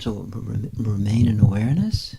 So remain in awareness.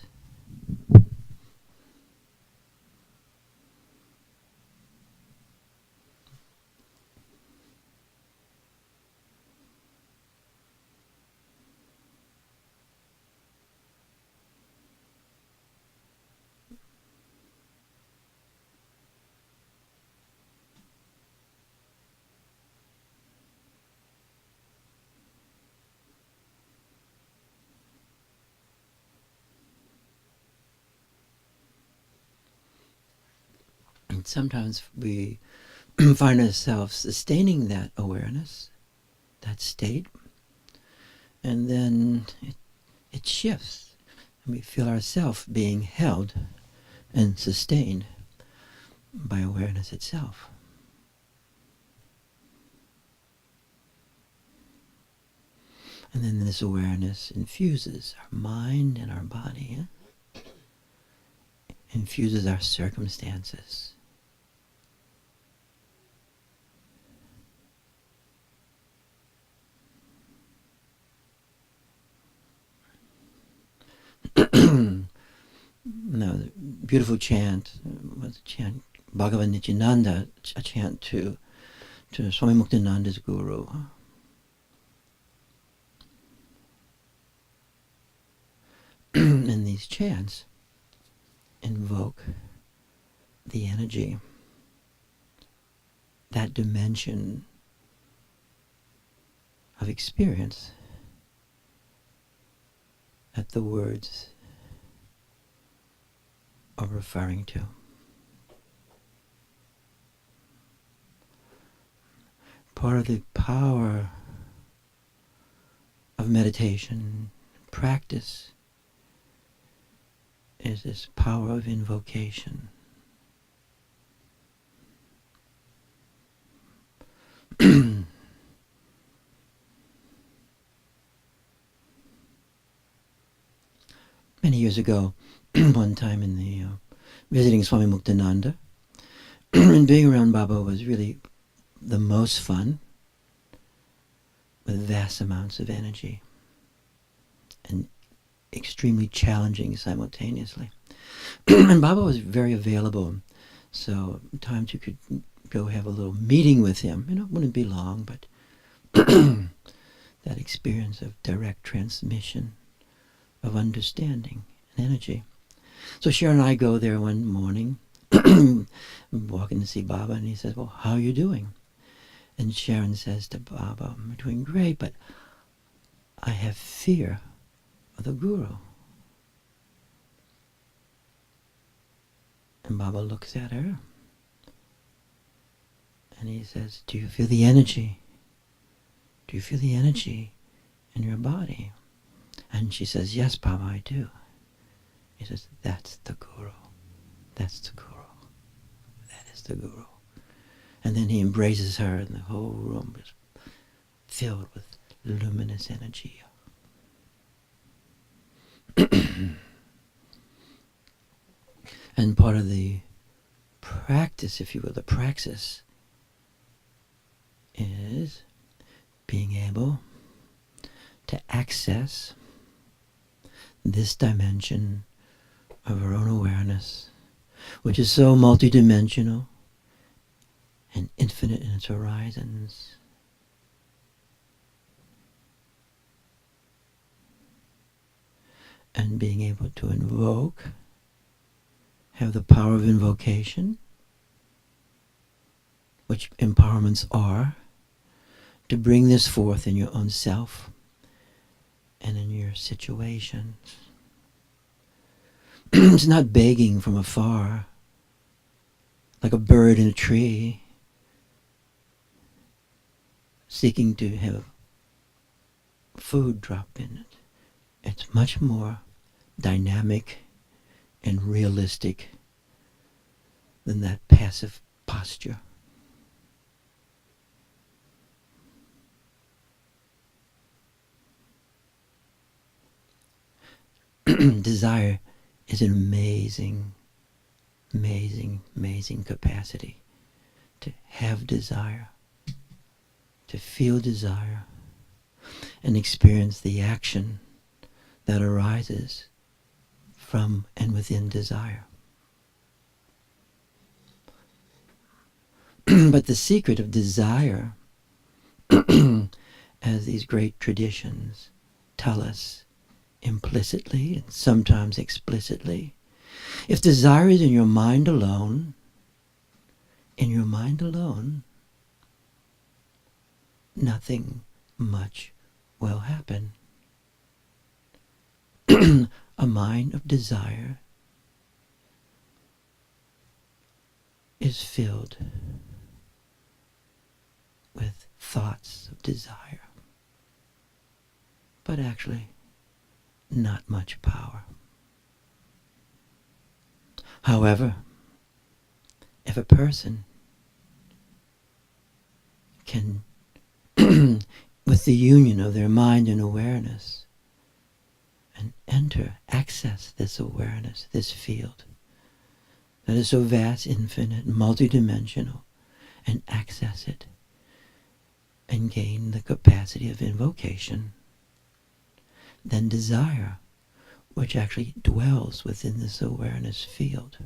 And sometimes we find ourselves sustaining that awareness, that state, and then it shifts, and we feel ourselves being held and sustained by awareness itself. And then this awareness infuses our mind and our body, infuses our circumstances. Now, the beautiful chant was a chant, Bhagavan Nityananda, a chant to Swami Muktananda's guru. And these chants invoke the energy, that dimension of experience that the words are referring to. Part of the power of meditation practice is this power of invocation. Many years ago, one time in the visiting Swami Muktananda, and being around Baba was really the most fun, with vast amounts of energy and extremely challenging simultaneously. And Baba was very available, so times you could go have a little meeting with him. It wouldn't be long, but that experience of direct transmission of understanding and energy. So Sharon and I go there one morning, walking to see Baba, and he says, "Well, how are you doing?" And Sharon says to Baba, "I'm doing great, but I have fear of the Guru." And Baba looks at her, and he says, "Do you feel the energy? Do you feel the energy in your body?" And she says, "Yes, Baba, I do." He says, "That's the Guru. That's the Guru. That is the Guru." And then he embraces her, and the whole room is filled with luminous energy. And part of the practice, if you will, the praxis, is being able to access this dimension of our own awareness, which is so multidimensional and infinite in its horizons. And being able to invoke, have the power of invocation, which empowerments are, to bring this forth in your own self and in your situations. It's not begging from afar, like a bird in a tree, seeking to have food drop in it. It's much more dynamic and realistic than that passive posture. Desire is an amazing, amazing, amazing capacity to have desire, to feel desire, and experience the action that arises from and within desire. But the secret of desire, as these great traditions tell us implicitly and sometimes explicitly, if desire is in your mind alone, nothing much will happen. A mind of desire is filled with thoughts of desire, but actually not much power. However, if a person can, with the union of their mind and awareness, and access this awareness, this field that is so vast, infinite, multidimensional, and access it and gain the capacity of invocation, then desire, which actually dwells within this awareness field,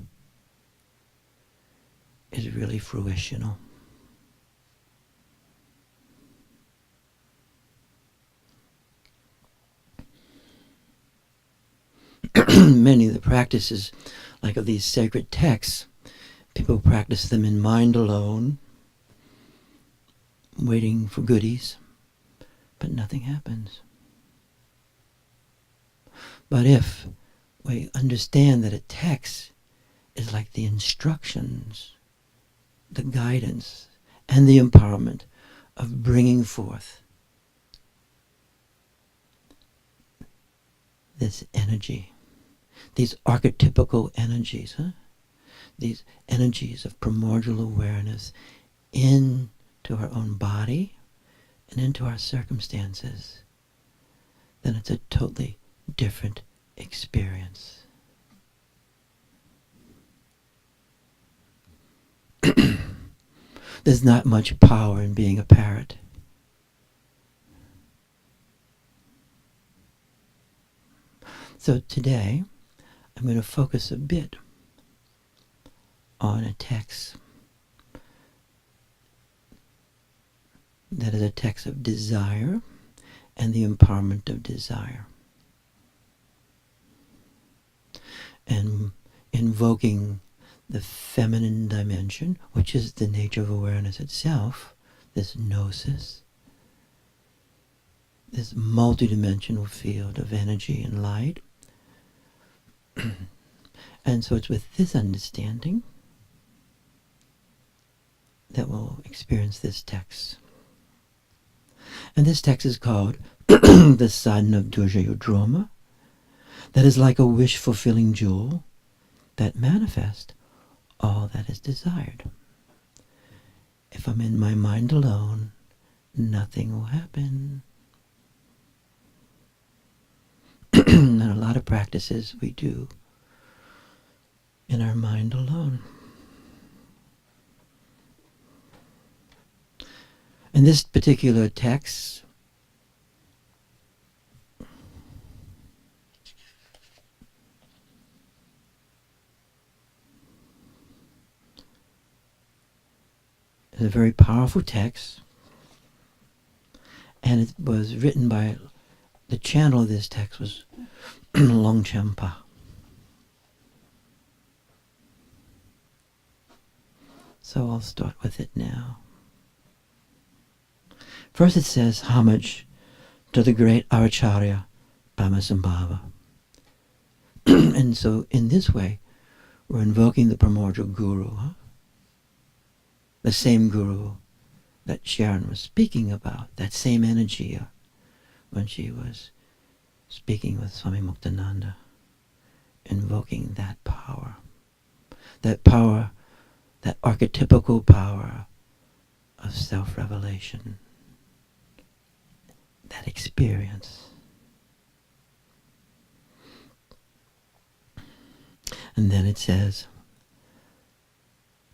is really fruitional. Many of the practices, like of these sacred texts, people practice them in mind alone, waiting for goodies, but nothing happens. But if we understand that a text is like the instructions, the guidance, and the empowerment of bringing forth this energy, these archetypical energies, these energies of primordial awareness into our own body and into our circumstances, then it's a totally different experience. There's not much power in being a parrot. So today, I'm going to focus a bit on a text that is a text of desire and the empowerment of desire. And invoking the feminine dimension, which is the nature of awareness itself, this gnosis, this multidimensional field of energy and light. And so it's with this understanding that we'll experience this text. And this text is called The Sadhana of Durja Yudroma, that is like a wish-fulfilling jewel that manifests all that is desired. If I'm in my mind alone, nothing will happen. And a lot of practices we do in our mind alone. In this particular text, is a very powerful text, and it was written by, the channel of this text was Longchenpa. So I'll start with it now. First it says, homage to the great Acharya Pamasambhava. And so in this way, we're invoking the primordial guru, the same guru that Sharon was speaking about, that same energy when she was speaking with Swami Muktananda, invoking that power, that archetypical power of self-revelation, that experience. And then it says,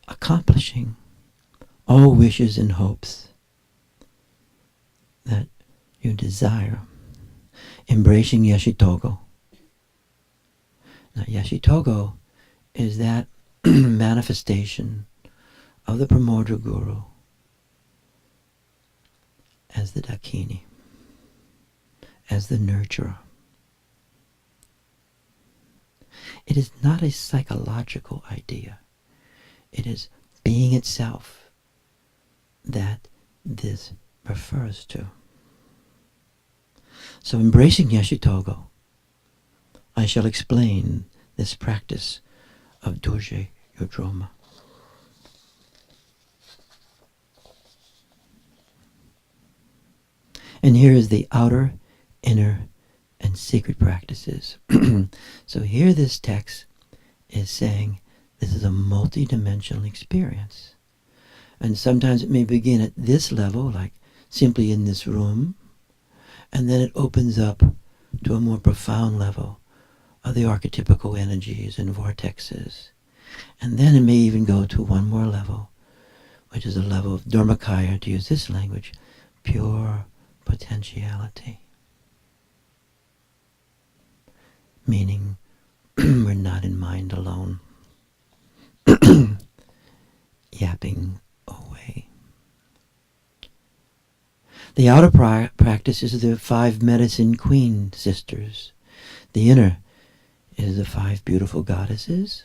accomplishing all wishes and hopes that you desire, embracing Yeshitogo. Now Yeshitogo is that manifestation of the primordial guru as the Dakini, as the nurturer. It is not a psychological idea. It is being itself that this refers to. So embracing Yeshitogo, I shall explain this practice of Dorje Yodroma. And here is the outer, inner, and secret practices. So here this text is saying this is a multi-dimensional experience. And sometimes it may begin at this level, like simply in this room, and then it opens up to a more profound level of the archetypical energies and vortexes. And then it may even go to one more level, which is a level of Dharmakaya, to use this language, pure potentiality. Meaning, we're not in mind alone, yapping away. The outer practice is the 5 medicine queen sisters. The inner is the 5 beautiful goddesses.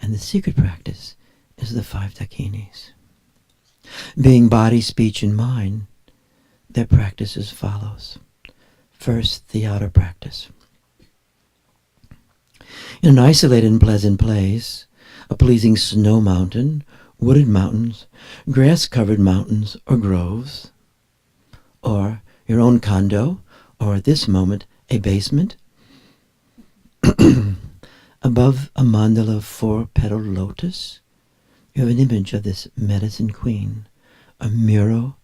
And the secret practice is the 5 Dakinis. Being body, speech, and mind, their practice as follows. First, the outer practice. In an isolated and pleasant place, a pleasing snow mountain, wooded mountains, grass-covered mountains or groves, or your own condo, or at this moment, a basement, above a mandala of 4-petaled lotus, you have an image of this medicine queen, a miro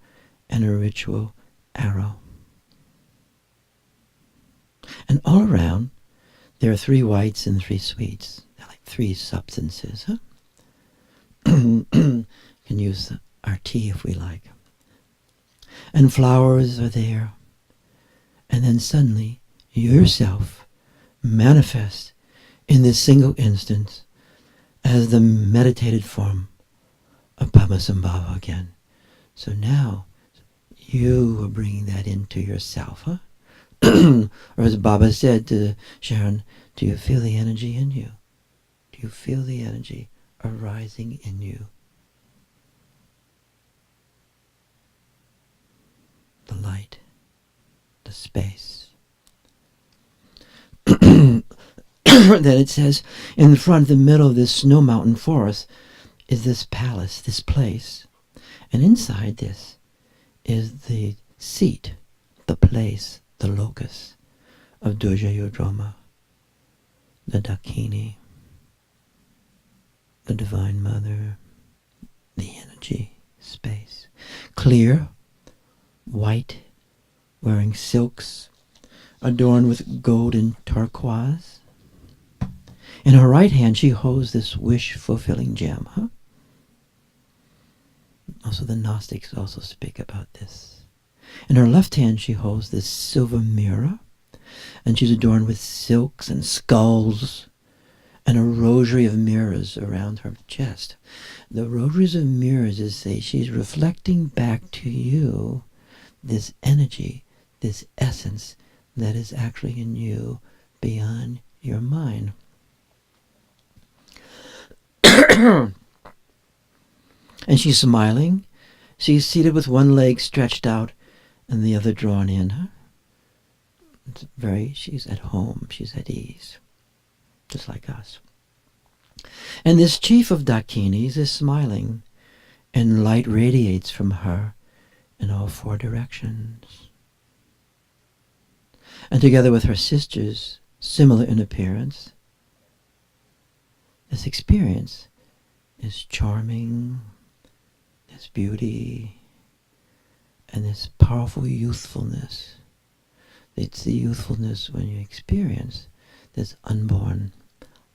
and a ritual arrow. And all around, there are 3 whites and 3 sweets. They're like 3 substances. Can use our tea if we like. And flowers are there. And then suddenly, yourself manifests in this single instance as the meditated form of Padmasambhava again. So now, you are bringing that into yourself, or as Baba said to Sharon, do you feel the energy in you? Do you feel the energy arising in you? The light, the space. Then it says, in the front, the middle of this snow mountain forest is this palace, this place. And inside this is the seat, the place, the locus of Dorje Yodroma, the Dakini, the Divine Mother, the energy, space. Clear, white, wearing silks adorned with gold and turquoise. In her right hand, she holds this wish-fulfilling gem. Also, the Gnostics also speak about this. In her left hand, she holds this silver mirror, and she's adorned with silks and skulls and a rosary of mirrors around her chest. The rosaries of mirrors is say she's reflecting back to you this energy, this essence that is actually in you beyond your mind. And she's smiling. She's seated with one leg stretched out and the other drawn in. She's at home. She's at ease, just like us. And this chief of Dakinis is smiling, and light radiates from her in all four directions. And together with her sisters, similar in appearance, this experience is charming, this beauty, and this powerful youthfulness. It's the youthfulness when you experience this unborn,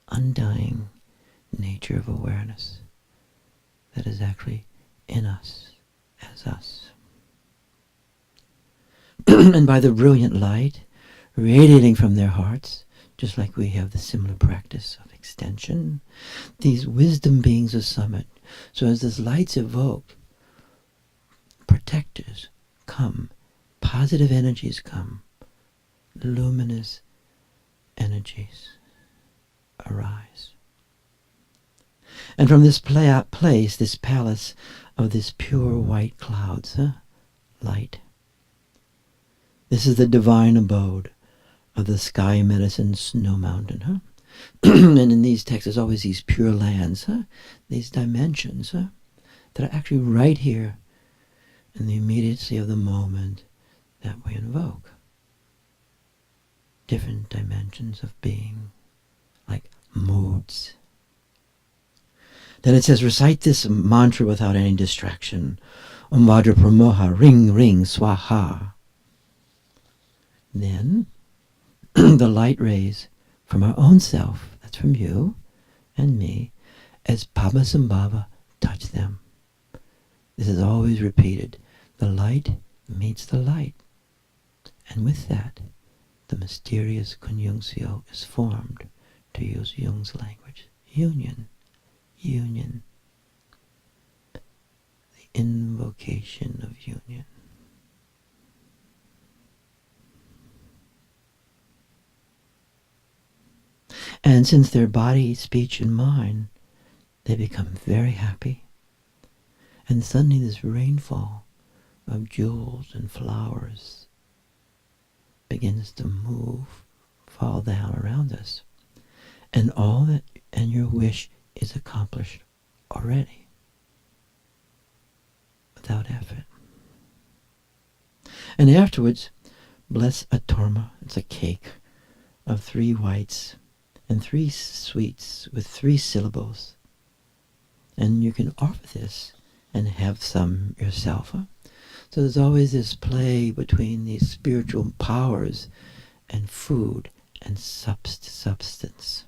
undying nature of awareness that is actually in us, as us. And by the brilliant light radiating from their hearts, just like we have the similar practice of extension, these wisdom beings of summit. So as this light's evoked, protectors come, positive energies come, luminous energies arise. And from this place, this palace of this pure white clouds, light, this is the divine abode of the sky medicine snow mountain. And in these texts, there's always these pure lands, these dimensions that are actually right here in the immediacy of the moment that we invoke. Different dimensions of being, like moods. Then it says, recite this mantra without any distraction. Om Vajra Pramoha, ring, ring, swaha. Then the light rays from our own self, that's from you and me, as Padmasambhava touch them. This is always repeated. The light meets the light. And with that, the mysterious conjunctio is formed, to use Jung's language. Union. Union. The invocation of union. And since their body, speech, and mind, they become very happy. And suddenly this rainfall of jewels and flowers begins to move, fall down around us. And all that, and your wish is accomplished already, without effort. And afterwards, bless a torma, it's a cake of 3 whites and 3 sweets with 3 syllables. And you can offer this and have some yourself. So there's always this play between these spiritual powers and food and substance.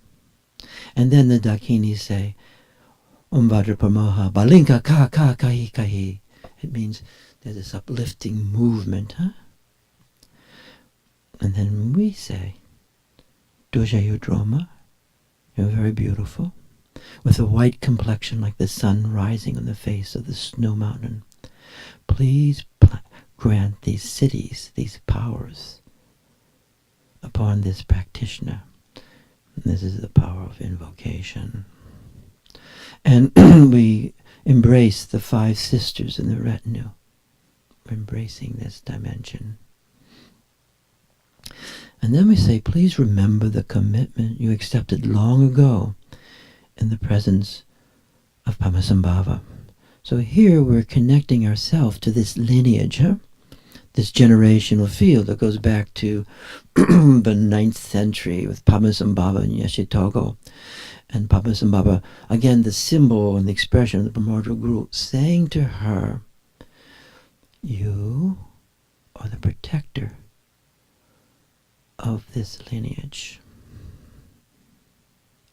And then the Dakinis say, Om Vajra Pramoha, Balinka ka ka kahi kahi. It means there's this uplifting movement. And then we say, Doja Yudroma, you're very beautiful, with a white complexion like the sun rising on the face of the snow mountain. Please grant these cities, these powers, upon this practitioner. This is the power of invocation. And we embrace the 5 sisters in the retinue. We're embracing this dimension. And then we say, please remember the commitment you accepted long ago in the presence of Padmasambhava. So here we're connecting ourselves to this lineage, this generational field that goes back to the 9th century with Padmasambhava and Yeshitogo. And Padmasambhava, again, the symbol and the expression of the primordial guru, saying to her, you or the protector of this lineage,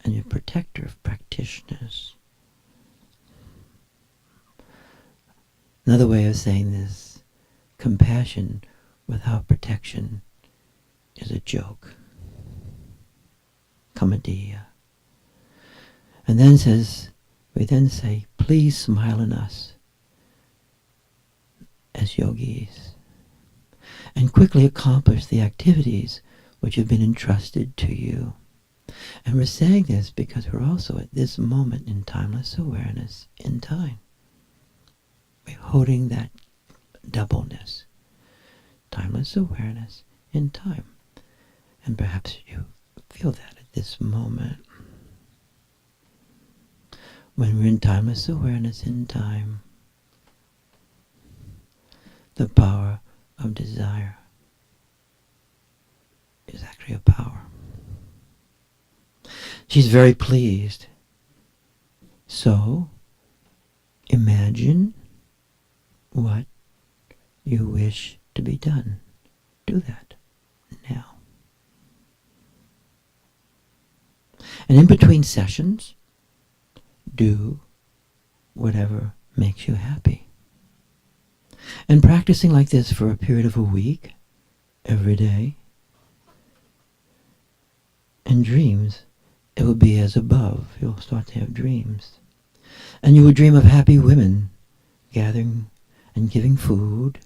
and your protector of practitioners. Another way of saying this, compassion without protection is a joke. Commedia. And then we then say, please smile on us as yogis, and quickly accomplish the activities which have been entrusted to you. And we're saying this because we're also at this moment in timeless awareness in time. We're holding that doubleness, timeless awareness in time. And perhaps you feel that at this moment. When we're in timeless awareness in time, the power of desire is actually a power. She's very pleased. So, imagine what you wish to be done. Do that now. And in between sessions, do whatever makes you happy. And practicing like this for a period of a week, every day, in dreams, it will be as above. You'll start to have dreams. And you will dream of happy women gathering and giving food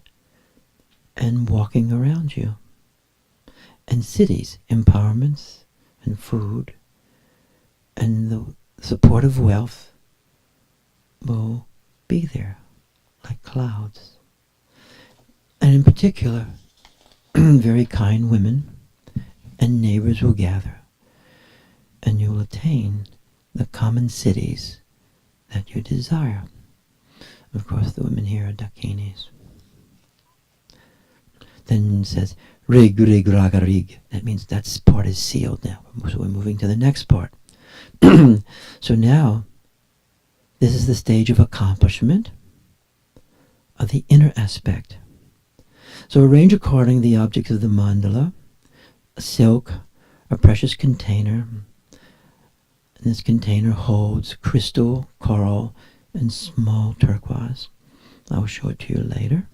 and walking around you. And cities, empowerments and food and the support of wealth will be there like clouds. And in particular, very kind women and neighbors will gather, and you will attain the common cities that you desire. Of course, the women here are Dakinis. Then it says, rig, rig, raga, rig. That means that part is sealed now. So we're moving to the next part. So now, this is the stage of accomplishment of the inner aspect. So arrange according the objects of the mandala, a silk, a precious container. And this container holds crystal, coral, and small turquoise. I will show it to you later.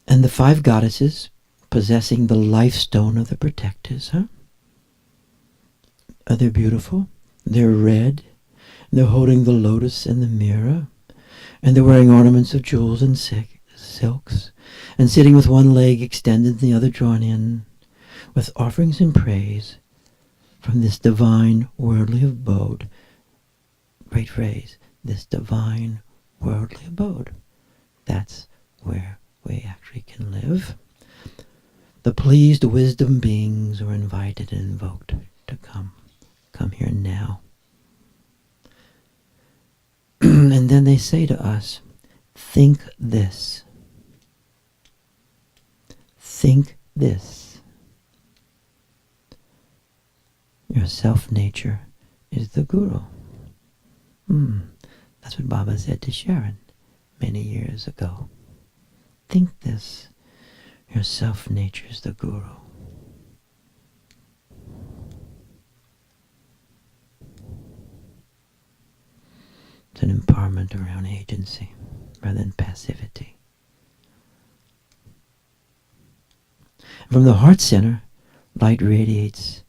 And the 5 goddesses possessing the life stone of the protectors, Are they beautiful? They're red. They're holding the lotus and the mirror. And they're wearing ornaments of jewels and silks. And sitting with one leg extended and the other drawn in, with offerings and praise from this divine worldly abode. Great phrase. This divine worldly abode. That's where we actually can live. The pleased wisdom beings are invited and invoked to come. Come here now. And then they say to us, think this. Think this. Your self-nature is the guru. That's what Baba said to Sharon many years ago. Think this. Your self-nature is the guru. It's an empowerment around agency rather than passivity. From the heart center, light radiates,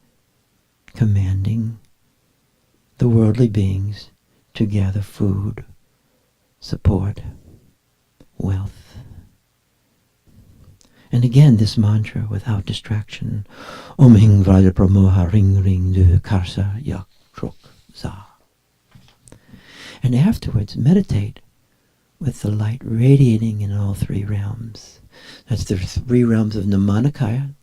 commanding the worldly beings to gather food, support, wealth. And again, this mantra without distraction. Om Hing Vraja Pramoha Ring Ring Du Karsa Yak Truk Za. And afterwards, meditate with the light radiating in all 3 realms. That's the 3 realms of Nirmanakaya,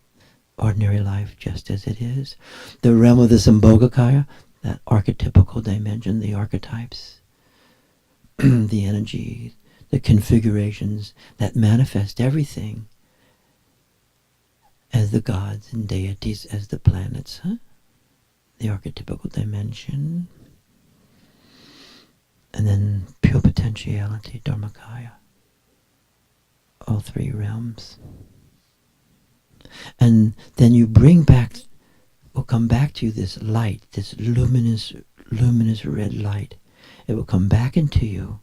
ordinary life just as it is. The realm of the Sambhogakaya, that archetypical dimension, the archetypes, the energy, the configurations that manifest everything as the gods and deities, as the planets, the archetypical dimension. And then pure potentiality, Dharmakaya, three realms. And then you bring back, will come back to you this light, this luminous red light. It will come back into you,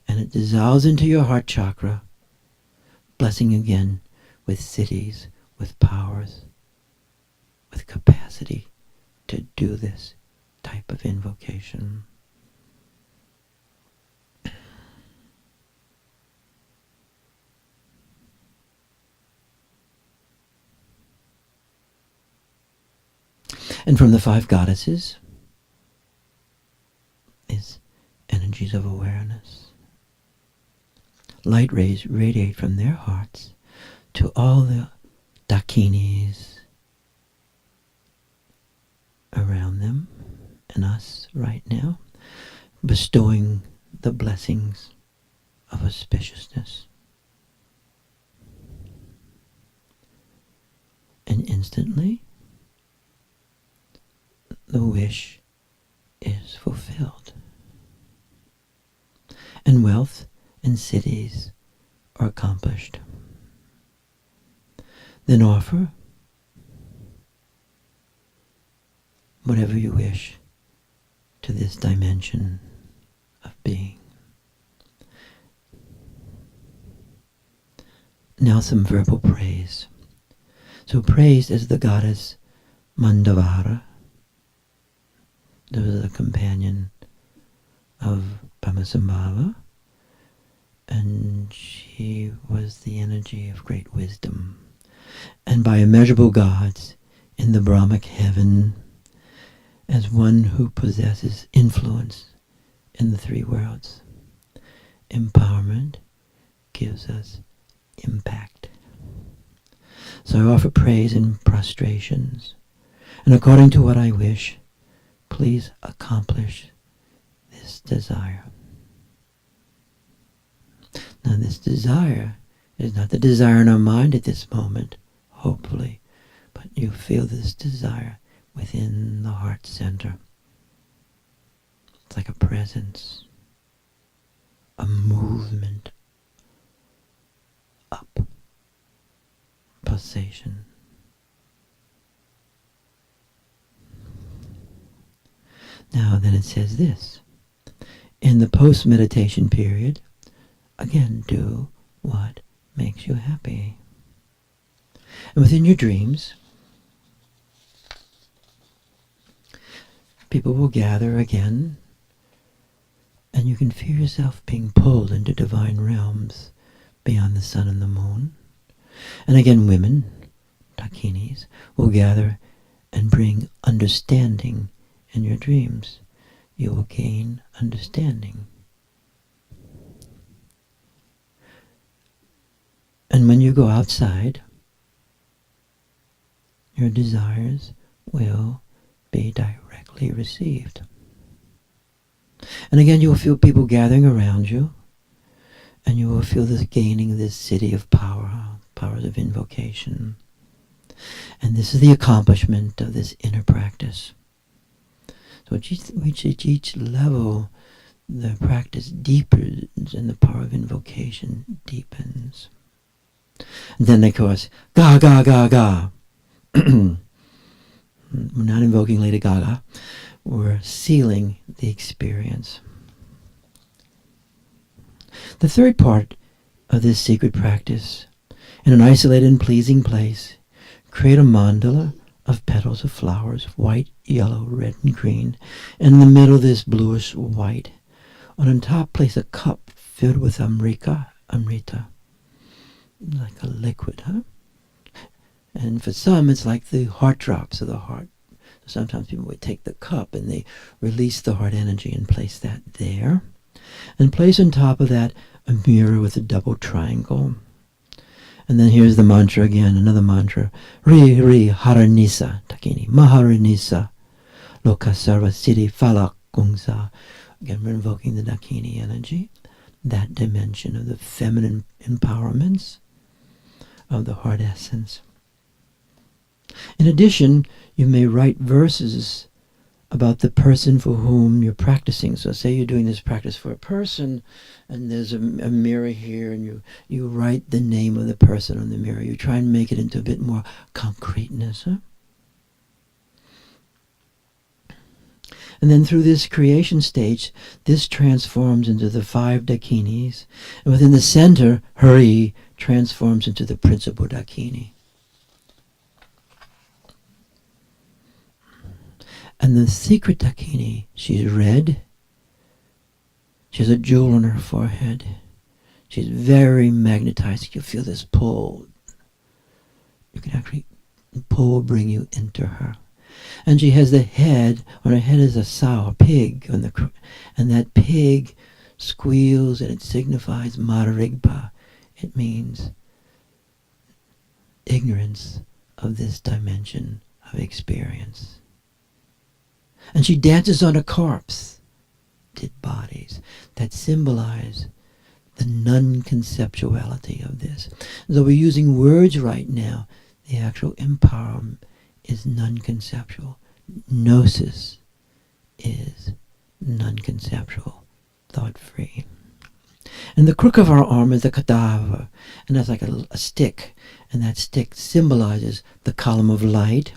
and it dissolves into your heart chakra, blessing again with cities, with powers, with capacity to do this type of invocation. And from the five goddesses is energies of awareness. Light rays radiate from their hearts to all the Dakinis around them and us right now, bestowing the blessings of auspiciousness. And instantly, the wish is fulfilled. And wealth and cities are accomplished. Then offer whatever you wish to this dimension of being. Now some verbal praise. So praise is the goddess Mandavara. There was a companion of Pamasambhava, and she was the energy of great wisdom. And by immeasurable gods in the Brahmic heaven, as one who possesses influence in the three worlds. Empowerment gives us impact. So I offer praise and prostrations, and according to what I wish, please accomplish this desire. Now this desire is not the desire in our mind at this moment, hopefully, but you feel this desire within the heart center. It's like a presence, a movement up, pulsation. Now then it says this, in the post-meditation period, again, do what makes you happy. And within your dreams, people will gather again, and you can feel yourself being pulled into divine realms beyond the sun and the moon. And again, women, Dakinis, will gather and bring understanding in your dreams. You will gain understanding. And when you go outside, your desires will be directly received. And again, you will feel people gathering around you, and you will feel this gaining this city of power, powers of invocation. And this is the accomplishment of this inner practice. So at each level, the practice deepens and the power of invocation deepens. And then, of course, Ga, Ga, Ga, Ga. We're not invoking Lady Gaga. We're sealing the experience. The third part of this secret practice, in an isolated and pleasing place, create a mandala of petals of flowers, white, yellow, red, and green. And in the middle, this bluish white. On top, place a cup filled with amrita, like a liquid, huh? And for some, it's like the heart drops of the heart. Sometimes people would take the cup and they release the heart energy and place that there. And place on top of that a mirror with a double triangle. And then here's the mantra again, another mantra. Ri Ri Haranisa Dakini Maharanisa Lokasarva Siddhi Falak Gungsa. Again, we're invoking the Dakini energy, that dimension of the feminine empowerments of the heart essence. In addition, you may write verses about the person for whom you're practicing. So say you're doing this practice for a person, and there's a mirror here, and you write the name of the person on the mirror. You try and make it into a bit more concreteness. Huh? And then through this creation stage, this transforms into the 5 Dakinis. And within the center, Hari transforms into the principal Dakini. And the secret Dakini, she's red. She has a jewel on her forehead. She's very magnetized. You feel this pull. You can actually pull, bring you into her. And she has the head, on her head is a sow, a pig, and that pig squeals, and it signifies Marigpa. It means ignorance of this dimension of experience. And she dances on a corpse, dead bodies, that symbolize the non-conceptuality of this. So we're using words right now. The actual empowerment is non-conceptual. Gnosis is non-conceptual, thought-free. And the crook of our arm is the cadaver, and that's like a stick, and that stick symbolizes the column of light.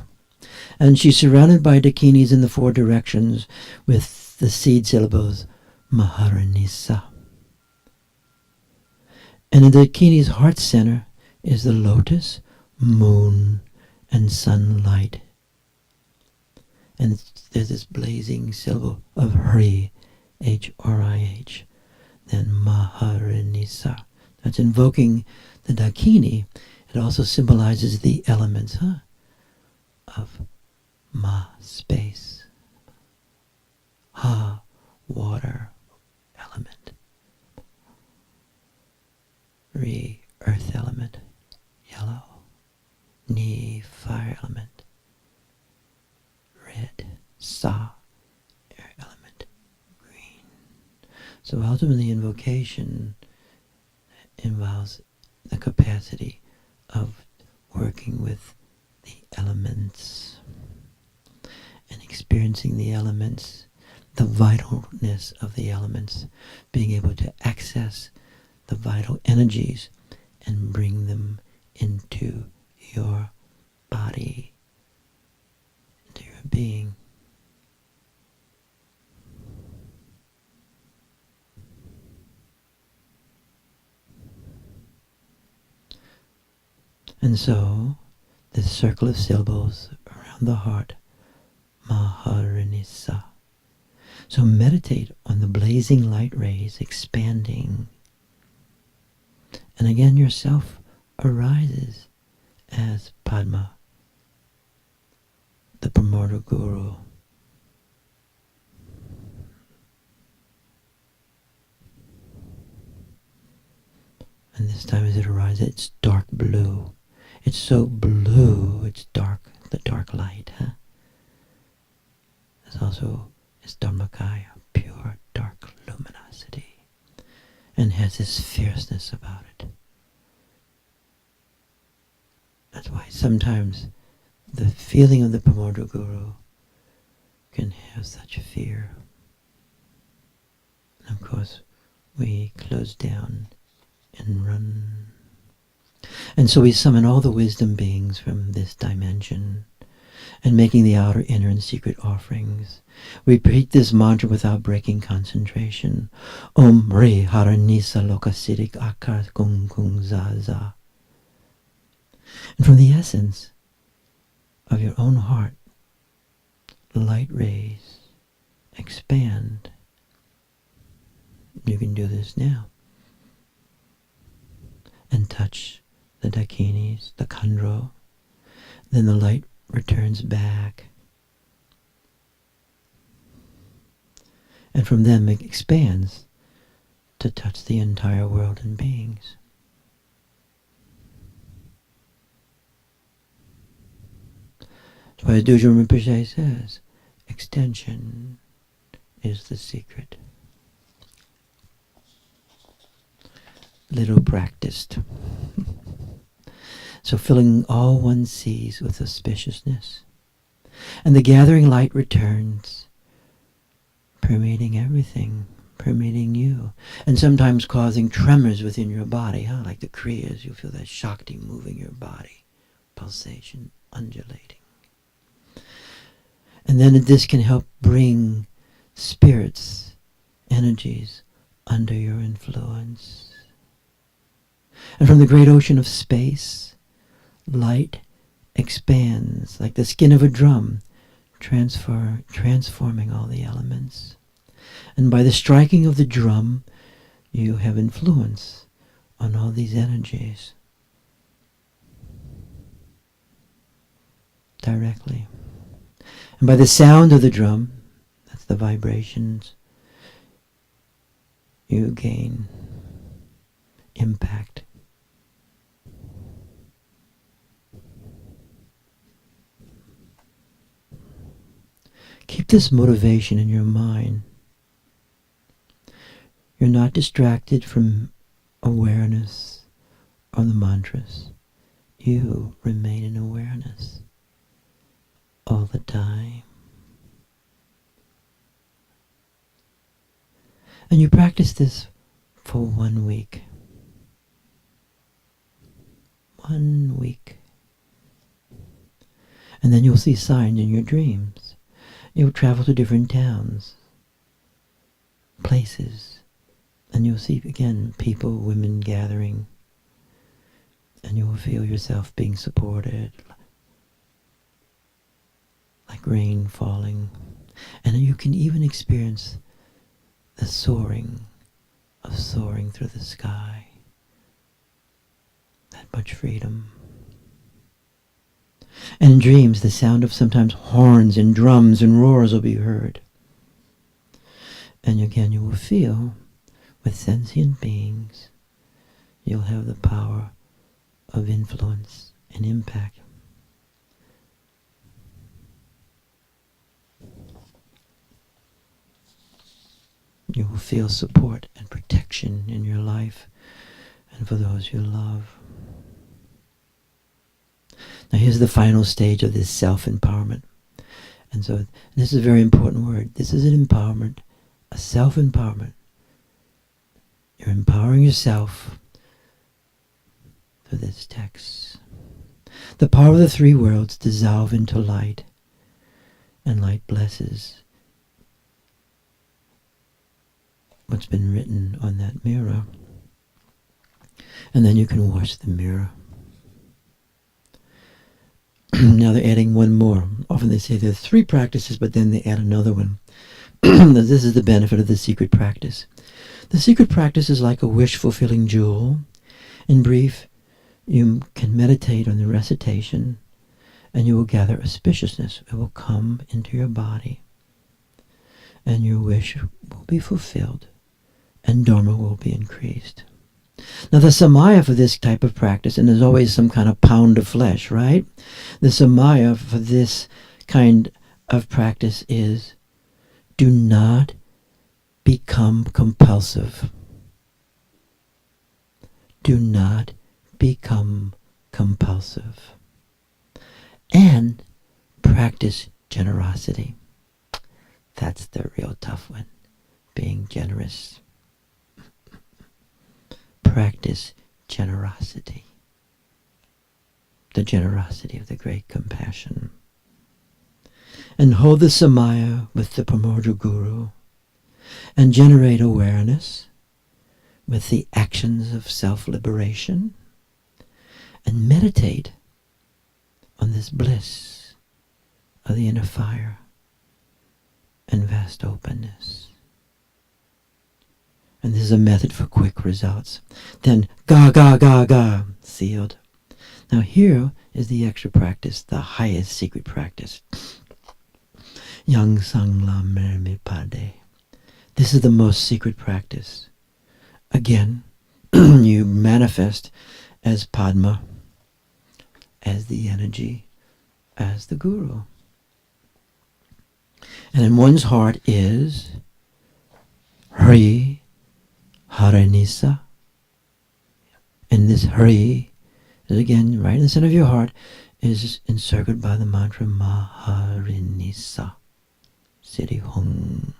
And she's surrounded by dakinis in the 4 directions with the seed syllables Maharanisa. And in the dakini's heart center is the lotus, moon, and sunlight. And there's this blazing syllable of Hari, H-R-I-H, then Maharanisa. That's invoking the Dakini. It also symbolizes the elements, of Ma, space, Ha, water, element, Re, earth element, yellow, Ni, fire element, red, Sa, air element, green. So ultimately invocation involves the capacity of working with the elements and experiencing the elements, the vitalness of the elements, being able to access the vital energies and bring them into your body, into your being. And so, this circle of syllables around the heart, Maharanisa. So meditate on the blazing light rays expanding. And again, yourself arises as Padma, the primordial guru. And this time as it arises, it's dark blue. It's so blue, it's dark, the dark light. It's also, it's Dharmakaya, pure dark luminosity, and has this fierceness about it. That's why sometimes the feeling of the primordial guru can have such fear. And of course, we close down and run. And so we summon all the wisdom beings from this dimension, and making the outer, inner, and secret offerings. We repeat this mantra without breaking concentration. Om Re Haranisa Lokasiddhik Akar Kung Kung Za Za. And from the essence of your own heart, light rays expand. You can do this now. And touch the dakinis, the khandro. Then the light returns back. And from them it expands to touch the entire world and beings. That's why Dujum Rinpoche says, extension is the secret. Little practiced. So filling all one sees with auspiciousness. And the gathering light returns, permeating everything, permeating you, and sometimes causing tremors within your body, like the Kriyas. You feel that Shakti moving your body, pulsation, undulating. And then this can help bring spirits, energies under your influence. And from the great ocean of space, light expands like the skin of a drum, transforming all the elements. And by the striking of the drum, you have influence on all these energies directly. And by the sound of the drum, that's the vibrations, you gain impact. Keep this motivation in your mind. You're not distracted from awareness or the mantras. You remain in awareness all the time. And you practice this for 1 week. 1 week. And then you'll see signs in your dreams. You'll travel to different towns, places, and you'll see again people, women gathering, and you will feel yourself being supported, like rain falling. And you can even experience the soaring through the sky. That much freedom. And in dreams, the sound of sometimes horns and drums and roars will be heard. And again, you will feel with sentient beings, you'll have the power of influence and impact. You will feel support and protection in your life and for those you love. Now here's the final stage of this self-empowerment. And so this is a very important word. This is an empowerment, a self-empowerment. You're empowering yourself through this text. The power of the three worlds dissolve into light, and light blesses what's been written on that mirror. And then you can wash the mirror. Now they're adding one more. Often they say there's 3 practices, but then they add another one. This is the benefit of the secret practice. The secret practice is like a wish-fulfilling jewel. In brief, you can meditate on the recitation, and you will gather auspiciousness. It will come into your body, and your wish will be fulfilled, and Dharma will be increased. Now the samaya for this type of practice, and there's always some kind of pound of flesh, right? The samaya for this kind of practice is, do not become compulsive. Do not become compulsive. And practice generosity. That's the real tough one. Being generous. Practice generosity. The generosity of the great compassion. And hold the samaya with the primordial guru, and generate awareness with the actions of self-liberation, and meditate on this bliss of the inner fire and vast openness. And this is a method for quick results. Then ga ga ga ga, sealed. Now here is the extra practice, the highest secret practice. Yang sang la mer me pade. This is the most secret practice. Again, you manifest as Padma, as the energy, as the guru. And in one's heart is Hari Haranisa. And this Hari is again right in the center of your heart, is encircled by the mantra Maharinisa, Siddhi Hung.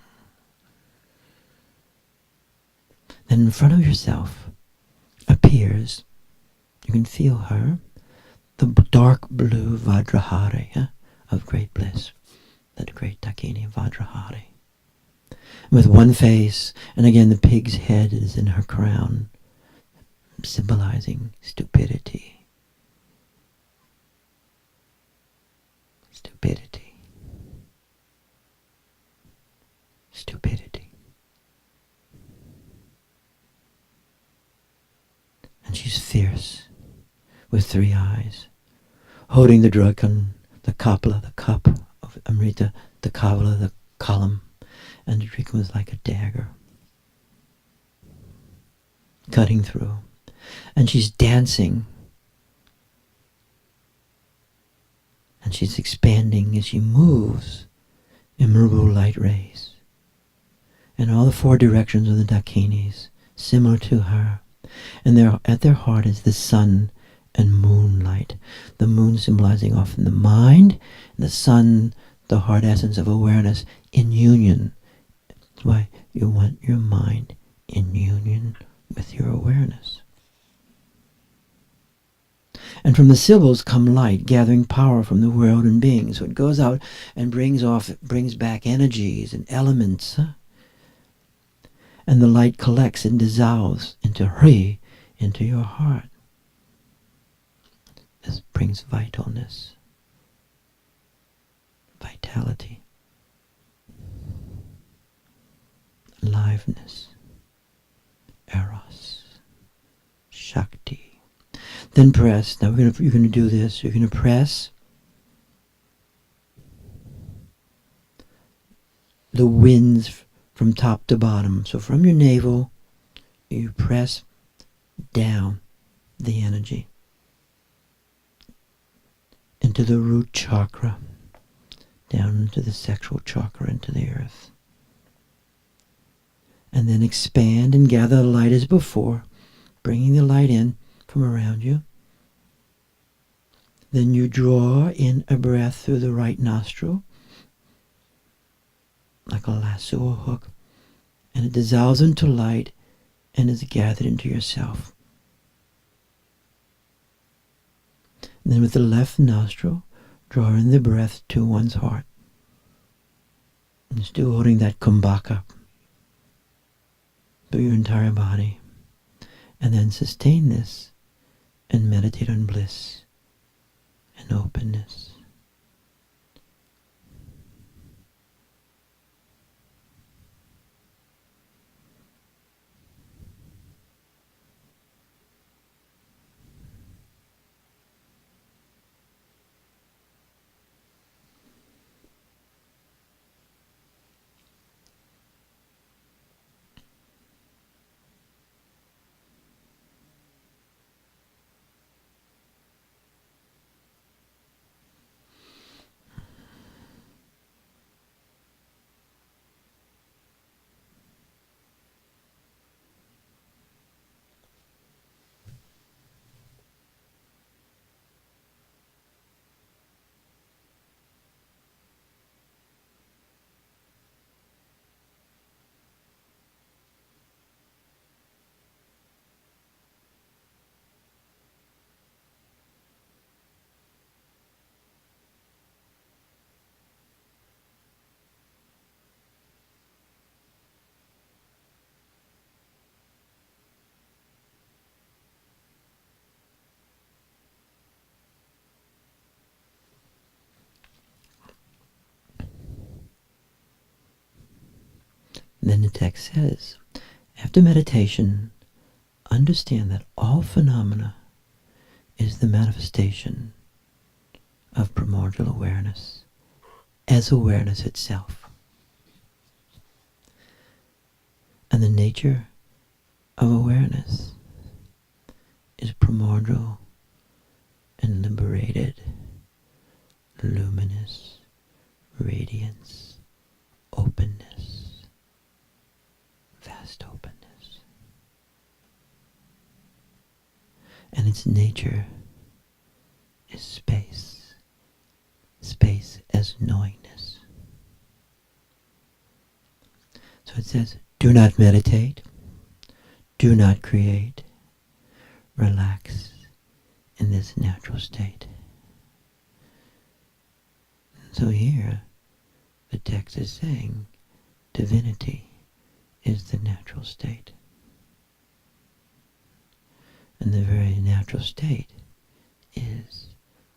Then in front of yourself appears, you can feel her, the dark blue Vajrahari of great bliss, that great Dakini Vajrahari. With one face, and again the pig's head is in her crown, symbolizing stupidity. Stupidity. Stupidity. And she's fierce, with 3 eyes, holding the drakan, the kapla, the cup of Amrita, the kavala, the column, and the drakan was like a dagger, cutting through. And she's dancing, and she's expanding as she moves, immovable light rays. And all the 4 directions of the Dakinis, similar to her. And at their heart is the sun and moonlight. The moon symbolizing often the mind, and the sun, the heart essence of awareness in union. That's why you want your mind in union with your awareness. And from the Sibyls come light, gathering power from the world and beings. So it goes out and brings back energies and elements. And the light collects and dissolves into Hri, into your heart. This brings vitalness, vitality, aliveness, eros, shakti. Then press. Now you're going to do this. You're going to press the winds from top to bottom. So from your navel, you press down the energy into the root chakra, down into the sexual chakra, into the earth. And then expand and gather the light as before, bringing the light in from around you. Then you draw in a breath through the right nostril, like a lasso or hook, and it dissolves into light and is gathered into yourself. And then with the left nostril, draw in the breath to one's heart. And still holding that kumbhaka through your entire body. And then sustain this and meditate on bliss and openness. Then the text says, after meditation, understand that all phenomena is the manifestation of primordial awareness as awareness itself. And the nature of awareness is primordial and liberated, luminous, radiance, openness, vast openness. And its nature is space. space as knowingness. So it says, do not meditate, do not create, relax in this natural state. So here, the text is saying, divinity is the natural state. And the very natural state is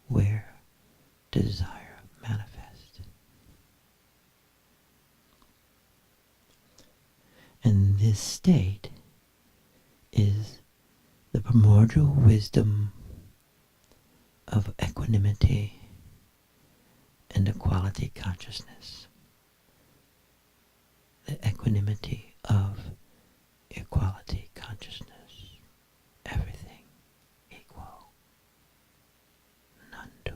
where desire manifests. And this state is the primordial wisdom of equanimity and equality consciousness. The equanimity of equality consciousness. Everything equal. None do.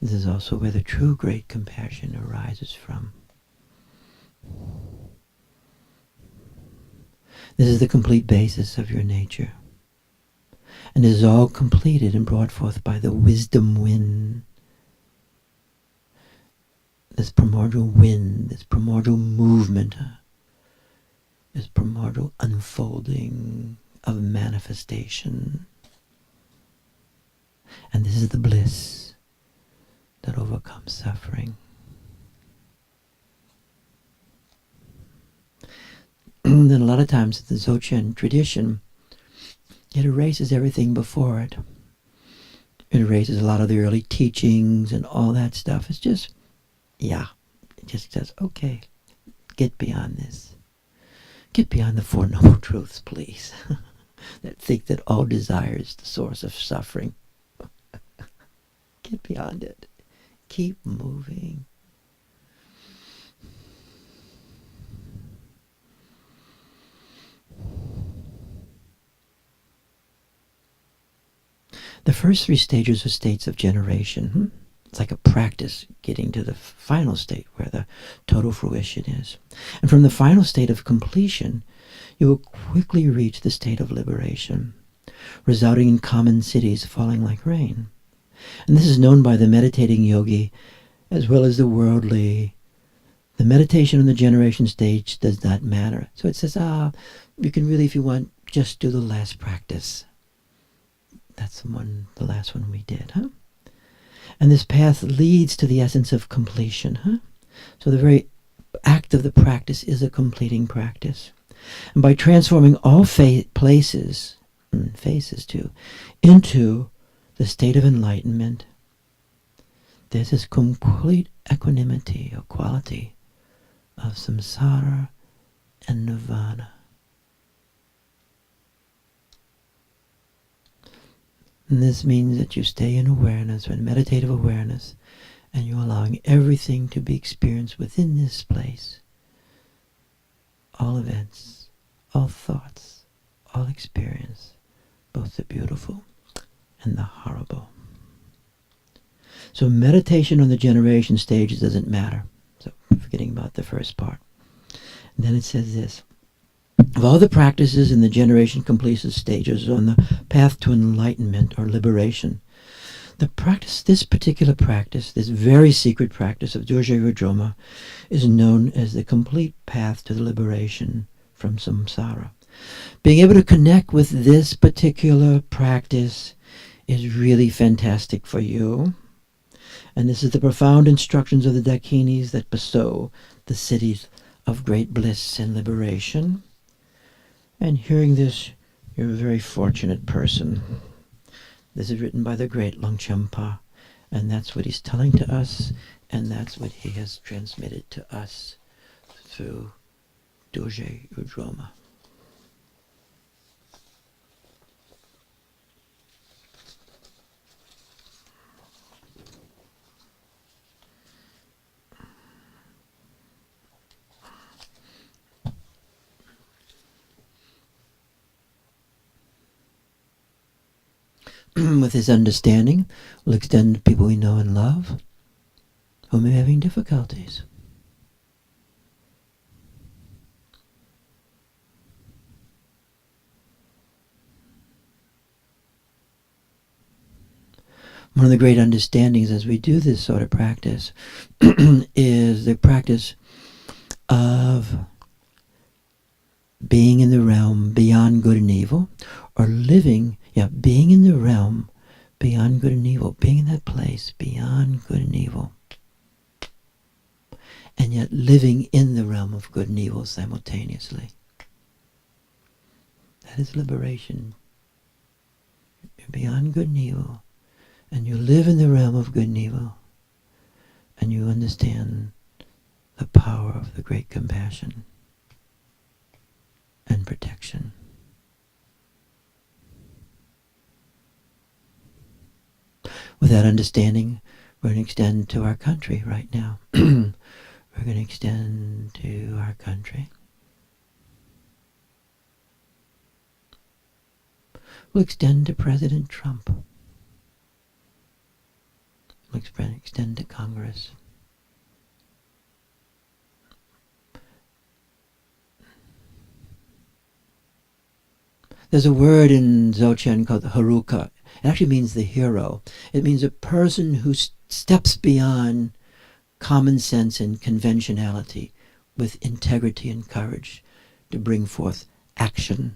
This is also where the true great compassion arises from. This is the complete basis of your nature. And it is all completed and brought forth by the wisdom wind. This primordial wind, this primordial movement, this primordial unfolding of manifestation. And this is the bliss that overcomes suffering. Then a lot of times the Dzogchen tradition, it erases everything before it. It erases a lot of the early teachings and all that stuff. It's just, it just says, okay, get beyond this. Get beyond the Four Noble Truths, please. That think that all desire is the source of suffering. Get beyond it. Keep moving. The first three stages are states of generation. It's like a practice getting to the final state where the total fruition is. And from the final state of completion, you will quickly reach the state of liberation, residing in common cities falling like rain. And this is known by the meditating yogi as well as the worldly. The meditation on the generation stage does not matter. So it says, you can really, if you want, just do the last practice. That's the last one we did, And this path leads to the essence of completion, So the very act of the practice is a completing practice. And by transforming all faces too, into the state of enlightenment, there's this complete equanimity or quality of samsara and nirvana. And this means that you stay in awareness, or in meditative awareness, and you're allowing everything to be experienced within this place. All events, all thoughts, all experience, both the beautiful and the horrible. So meditation on the generation stages doesn't matter. So forgetting about the first part. And then it says this. Of all the practices in the generation completion stages on the path to enlightenment or liberation, this particular practice, this very secret practice of Dorje Rodroma, is known as the complete path to the liberation from samsara. Being able to connect with this particular practice is really fantastic for you. And this is the profound instructions of the Dakinis that bestow the cities of great bliss and liberation. And hearing this, you're a very fortunate person. This is written by the great Longchenpa, and that's what he's telling to us, and that's what he has transmitted to us through Dorje Rodroma. With his understanding, will extend to people we know and love who may be having difficulties. one of the great understandings as we do this sort of practice is the practice of being in the realm beyond good and evil, or being in the realm beyond good and evil, being in that place beyond good and evil, and yet living in the realm of good and evil simultaneously. That is liberation. You're beyond good and evil, and you live in the realm of good and evil, and you understand the power of the great compassion and protection. With that understanding, we're going to extend to our country right now. We're going to extend to our country. We'll extend to President Trump. We'll extend to Congress. There's a word in Dzogchen called haruka. It actually means the hero. It means a person who steps beyond common sense and conventionality with integrity and courage to bring forth action.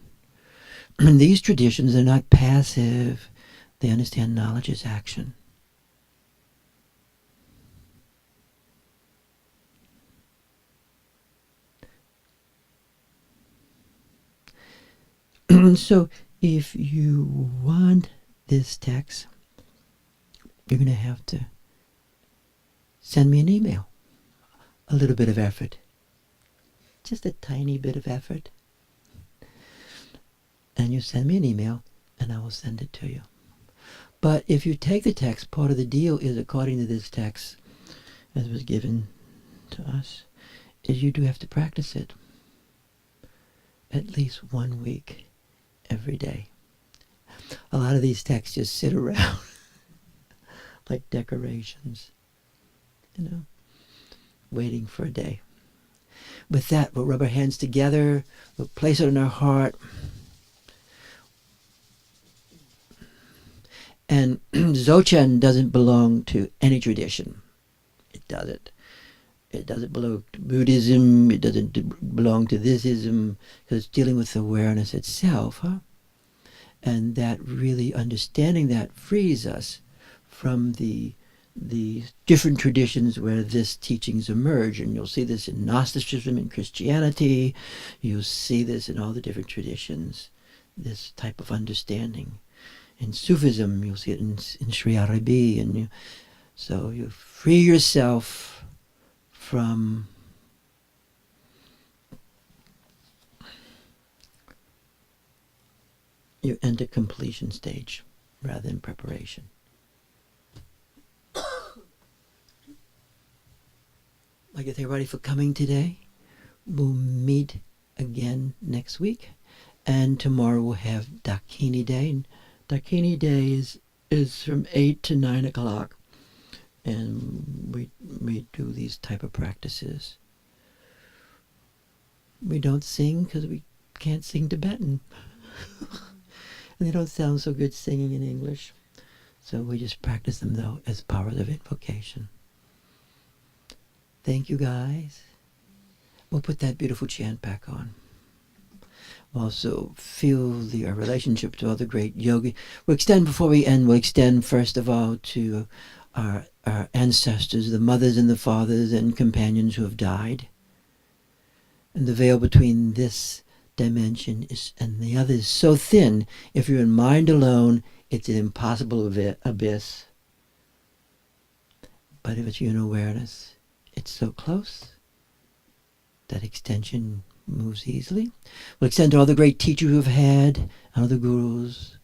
And these traditions are not passive. They understand knowledge is action. So if you want this text, you're going to have to send me an email. A little bit of effort. Just a tiny bit of effort. And you send me an email, and I will send it to you. But if you take the text, part of the deal is, according to this text, as was given to us, is you do have to practice it at least 1 week every day. A lot of these texts just sit around like decorations, waiting for a day. With that, we'll rub our hands together, we'll place it in our heart, and Dzogchen doesn't belong to any tradition. It doesn't. It doesn't belong to Buddhism, it doesn't belong to thisism, because it's dealing with awareness itself, And that really, understanding that frees us from the different traditions where this teachings emerge. And you'll see this in Gnosticism, in Christianity, you'll see this in all the different traditions, this type of understanding. In Sufism, you'll see it in Sri Arabi, and so you free yourself from you enter completion stage rather than preparation. I'd like to thank everybody for coming today. We'll meet again next week, and tomorrow we'll have Dakini Day. And Dakini Day is from 8 to 9 o'clock, and we do these type of practices. We don't sing because we can't sing Tibetan. And they don't sound so good singing in English. So we just practice them, though, as powers of invocation. Thank you, guys. We'll put that beautiful chant back on. Also, feel our relationship to all the great yogi. We'll extend, before we end, we'll extend first of all to our ancestors, the mothers and the fathers and companions who have died. And the veil between this dimension and the other is so thin, if you're in mind alone, it's an impossible abyss. But if it's in awareness, it's so close that extension moves easily. We'll extend to all the great teachers who have had, and all the gurus,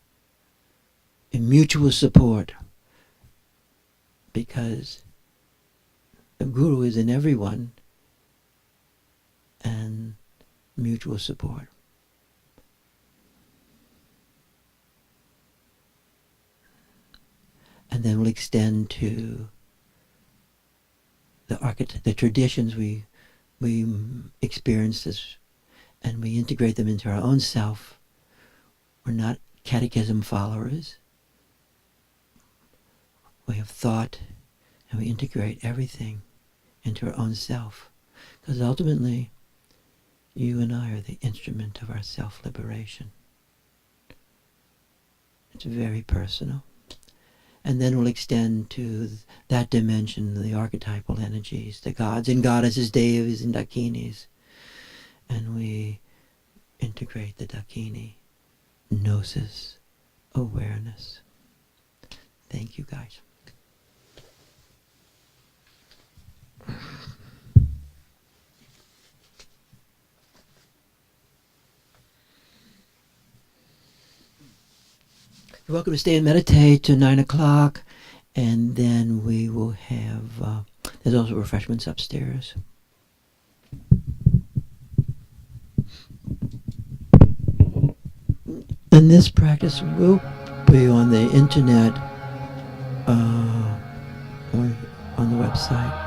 in mutual support, because the guru is in everyone, and mutual support. And then we'll extend to the traditions we experience this, and we integrate them into our own self. We're not catechism followers. way of thought, and we integrate everything into our own self. Because ultimately, you and I are the instrument of our self-liberation. It's very personal. And then we'll extend to that dimension, the archetypal energies, the gods and goddesses, deities and Dakinis. And we integrate the Dakini, gnosis, awareness. Thank you, guys. You're welcome to stay and meditate to 9 o'clock, and then we will have, there's also refreshments upstairs. And this practice will be on the internet, on the website.